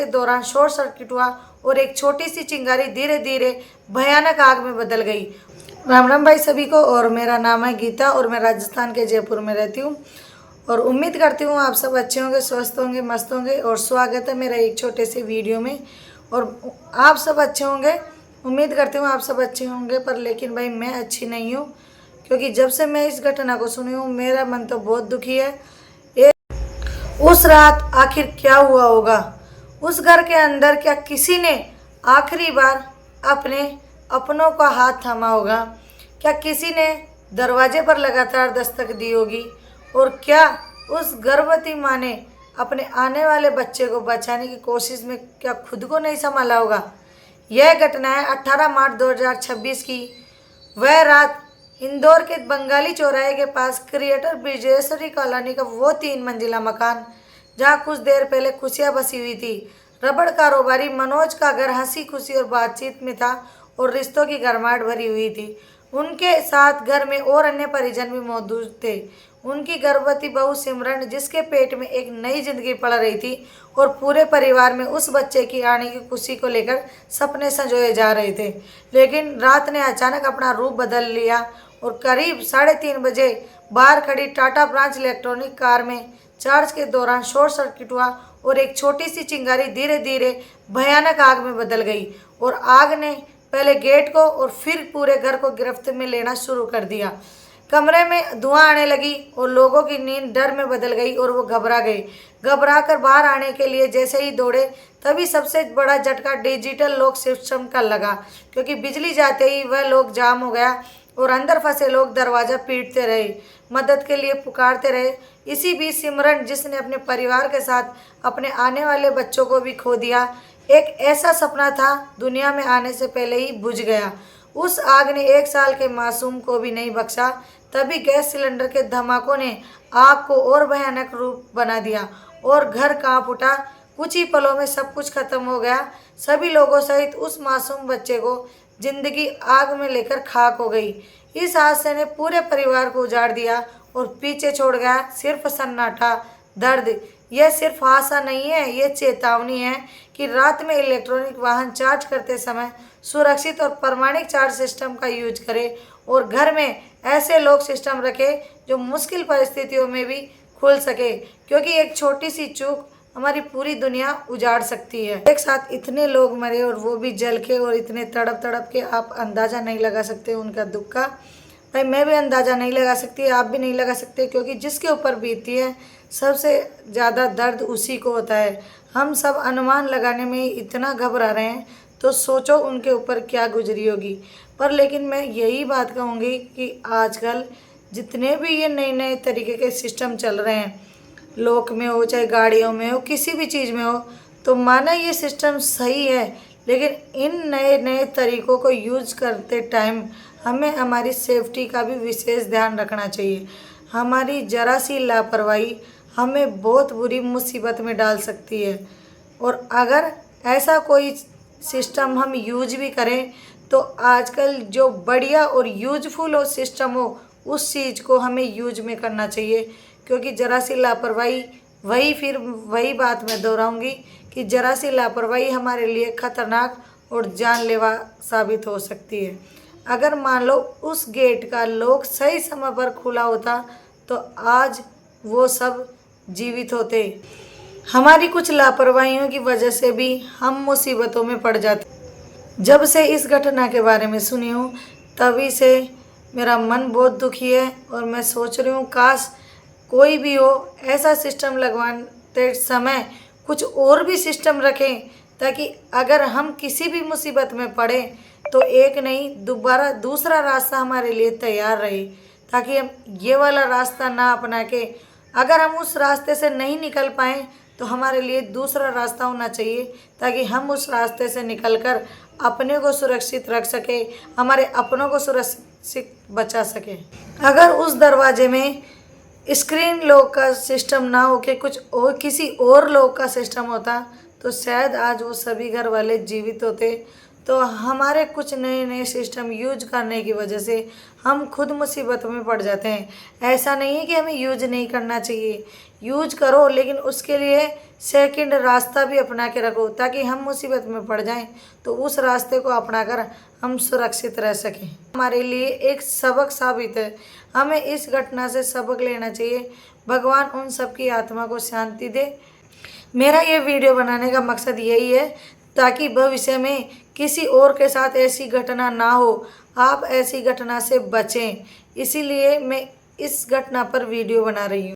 दौरान short circuit हुआ और एक छोटी सी चिंगारी धीरे धीरे भयानक आग में बदल गई। राम राम भाई सभी को, और मेरा नाम है गीता और मैं राजस्थान के जयपुर में रहती हूँ और उम्मीद करती हूँ आप सब अच्छे होंगे, स्वस्थ होंगे, मस्त होंगे। और स्वागत है मेरा एक छोटे से वीडियो में। और आप सब अच्छे होंगे, उम्मीद करती हूँ आप सब अच्छे होंगे। पर लेकिन भाई मैं अच्छी नहीं हूँ, क्योंकि जब से मैं इस घटना को सुनी हूँ मेरा मन तो बहुत दुखी है। उस रात आखिर क्या हुआ होगा? उस घर के अंदर क्या किसी ने आखिरी बार अपने अपनों का हाथ थामा होगा? क्या किसी ने दरवाजे पर लगातार दस्तक दी होगी? और क्या उस गर्भवती माँ ने अपने आने वाले बच्चे को बचाने की कोशिश में क्या खुद को नहीं संभाला होगा? यह घटना है 18 मार्च 2026 की। वह रात इंदौर के बंगाली चौराहे के पास क्रिएटर विजयेश्वरी कॉलोनी का वो 3 मंजिला मकान, जहां कुछ देर पहले खुशियां बसी हुई थी। रबड़ कारोबारी मनोज का घर हंसी खुशी और बातचीत में था और रिश्तों की गर्माहट भरी हुई थी। उनके साथ घर में और अन्य परिजन भी मौजूद थे। उनकी गर्भवती बहू सिमरन, जिसके पेट में एक नई जिंदगी पड़ रही थी, और पूरे परिवार में उस बच्चे की आने की खुशी को लेकर सपने संजोए जा रहे थे। लेकिन रात ने अचानक अपना रूप बदल लिया और करीब 3:30 बजे बाहर खड़ी टाटा ब्रांच इलेक्ट्रॉनिक कार में चार्ज के दौरान शॉर्ट सर्किट हुआ और एक छोटी सी चिंगारी धीरे धीरे भयानक आग में बदल गई। और आग ने पहले गेट को और फिर पूरे घर को गिरफ्त में लेना शुरू कर दिया। कमरे में धुआं आने लगी और लोगों की नींद डर में बदल गई और वो घबरा गए। घबरा कर बाहर आने के लिए जैसे ही दौड़े, तभी सबसे बड़ा झटका डिजिटल लॉक सिस्टम का लगा, क्योंकि बिजली जाते ही वह लॉक जाम हो गया और अंदर फंसे लोग दरवाज़ा पीटते रहे, मदद के लिए पुकारते रहे। इसी बीच सिमरन, जिसने अपने परिवार के साथ अपने आने वाले बच्चों को भी खो दिया, एक ऐसा सपना था दुनिया में आने से पहले ही बुझ गया। उस आग ने 1 साल के मासूम को भी नहीं बख्शा। तभी गैस सिलेंडर के धमाकों ने आग को और भयानक रूप बना दिया और घर कांप उठा। कुछ ही पलों में सब कुछ खत्म हो गया। सभी लोगों सहित उस मासूम बच्चे को जिंदगी आग में लेकर खाक हो गई। इस हादसे ने पूरे परिवार को उजाड़ दिया और पीछे छोड़ गया सिर्फ सन्नाटा, दर्द। यह सिर्फ हादसा नहीं है, ये चेतावनी है कि रात में इलेक्ट्रॉनिक वाहन चार्ज करते समय सुरक्षित और प्रमाणिक चार्ज सिस्टम का यूज करें और घर में ऐसे लॉक सिस्टम रखें जो मुश्किल परिस्थितियों में भी खुल सके, क्योंकि एक छोटी सी चूक हमारी पूरी दुनिया उजाड़ सकती है। एक साथ इतने लोग मरे और वो भी जल के, और इतने तड़प तड़प के आप अंदाज़ा नहीं लगा सकते उनका दुख का। भाई मैं भी अंदाज़ा नहीं लगा सकती, आप भी नहीं लगा सकते, क्योंकि जिसके ऊपर बीती है सबसे ज़्यादा दर्द उसी को होता है। हम सब अनुमान लगाने में ही इतना घबरा रहे हैं, तो सोचो उनके ऊपर क्या गुजरी होगी। पर लेकिन मैं यही बात कहूँगी कि आजकल जितने भी ये नए नए तरीके के सिस्टम चल रहे हैं, लॉक में हो चाहे गाड़ियों में हो, किसी भी चीज़ में हो, तो माना ये सिस्टम सही है, लेकिन इन नए नए तरीक़ों को यूज करते टाइम हमें हमारी सेफ्टी का भी विशेष ध्यान रखना चाहिए। हमारी ज़रा सी लापरवाही हमें बहुत बुरी मुसीबत में डाल सकती है। और अगर ऐसा कोई सिस्टम हम यूज भी करें, तो आजकल जो बढ़िया और यूजफुल हो सिस्टम हो, उस चीज़ को हमें यूज में करना चाहिए। क्योंकि ज़रा सी लापरवाही, वही बात मैं दोहराऊंगी कि ज़रा सी लापरवाही हमारे लिए खतरनाक और जानलेवा साबित हो सकती है। अगर मान लो उस गेट का लॉक सही समय पर खुला होता, तो आज वो सब जीवित होते। हमारी कुछ लापरवाहियों की वजह से भी हम मुसीबतों में पड़ जाते। जब से इस घटना के बारे में सुनी हूँ, तभी से मेरा मन बहुत दुखी है और मैं सोच रही हूँ काश कोई भी हो ऐसा सिस्टम लगवाते समय कुछ और भी सिस्टम रखें, ताकि अगर हम किसी भी मुसीबत में पड़े तो एक नहीं दोबारा दूसरा रास्ता हमारे लिए तैयार रहे, ताकि हम ये वाला रास्ता ना अपना के, अगर हम उस रास्ते से नहीं निकल पाएँ तो हमारे लिए दूसरा रास्ता होना चाहिए, ताकि हम उस रास्ते से निकलकर अपने को सुरक्षित रख सके, हमारे अपनों को सुरक्षित बचा सके। अगर उस दरवाजे में स्क्रीन लॉक का सिस्टम ना हो के कुछ और किसी और लॉक का सिस्टम होता, तो शायद आज वो सभी घर वाले जीवित होते। तो हमारे कुछ नए नए सिस्टम यूज करने की वजह से हम खुद मुसीबत में पड़ जाते हैं। ऐसा नहीं है कि हमें यूज नहीं करना चाहिए, यूज करो, लेकिन उसके लिए सेकंड रास्ता भी अपना के रखो ताकि हम मुसीबत में पड़ जाएं तो उस रास्ते को अपनाकर हम सुरक्षित रह सकें। हमारे लिए एक सबक साबित है, हमें इस घटना से सबक लेना चाहिए। भगवान उन सबकी आत्मा को शांति दे। मेरा ये वीडियो बनाने का मकसद यही है ताकि भविष्य में किसी और के साथ ऐसी घटना ना हो, आप ऐसी घटना से बचें। इसीलिए मैं इस घटना पर वीडियो बना रही हूँ।